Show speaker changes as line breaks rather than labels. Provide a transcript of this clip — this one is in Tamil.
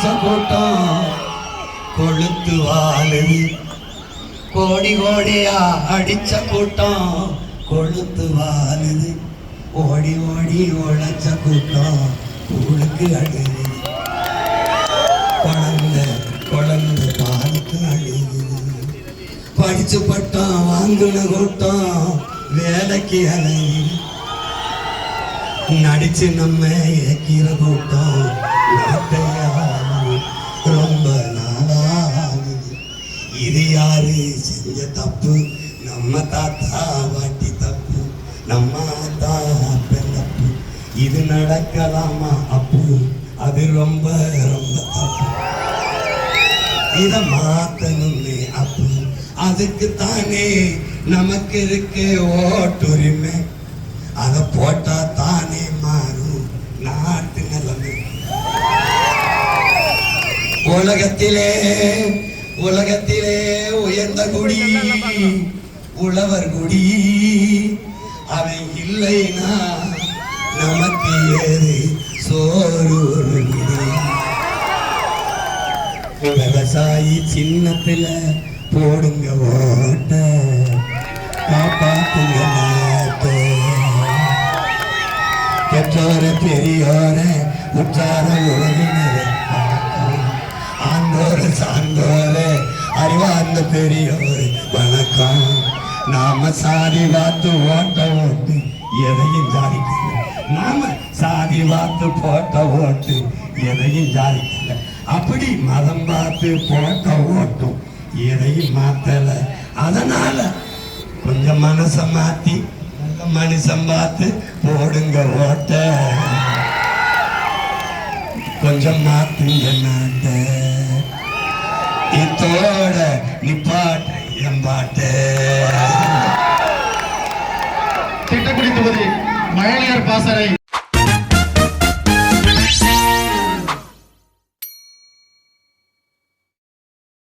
அடிச்ச கூட்டம் கொழுத்து வாழுது. கோடி கோடியா அடிச்ச கூட்டம் கொழுத்து வாழுது. ஓடி ஓடி உழைச்ச கூட்டம் ஊருக்கு அழுது. குழந்தை குழந்தை பாலுக்கு அழுது. படிச்சு பட்டம் வாங்கின கூட்டம் வேலைக்கு அலையுது. நடிச்சு நம்ம ஏக்கிற கூட்டம் ரொம்ப நாளாகுது. இது யாரு செஞ்ச தப்பு? நம்ம தாத்தா வாட்டி தப்பு, நம்ம தாப்பன் தப்பு. இது நடக்கலாமா அப்பு? அது ரொம்ப ரொம்ப தப்பு. இத மாத்தணுமே அப்பு. அதுக்கு தானே நமக்கு இருக்கு ஓட்டுரிமை. அதை போட்டா தானே மாறும் நாட்டு நிலைமை. உலகத்திலே உலகத்திலே உயர்ந்த குடி உழவர் குடி. அவன் இல்லைனா நமக்கு ஏது சோறு ஒரு குடி. விவசாயி சின்னத்துல போடுங்க ஓட்ட, காப்பாத்துங்க நாட்டை. பெற்றோர பெரியோர உற்றார உறவினரே ஆண்டோர சான்றோர அறிவார்ந்த பெரியோர் வணக்கம். நாம சாதி பார்த்து ஓட்ட ஓட்டு எதையும் ஜாதிக்கல. நாம சாதி பார்த்து போட்ட ஓட்டு எதையும் ஜாதிக்கல. அப்படி மதம் பார்த்து போட்ட ஓட்டும் எதையும் மாத்தல. அதனால கொஞ்சம் மனசை மாத்தி மனுஷன் பார்த்து போடுங்க ஓட்ட. கொஞ்சம் மாத்துங்க நாட்ட. இத்தோட நிப்பாட்ட எம்பாட்ட.
திட்டக்குடி தொகுதி மழலையர் பாசறை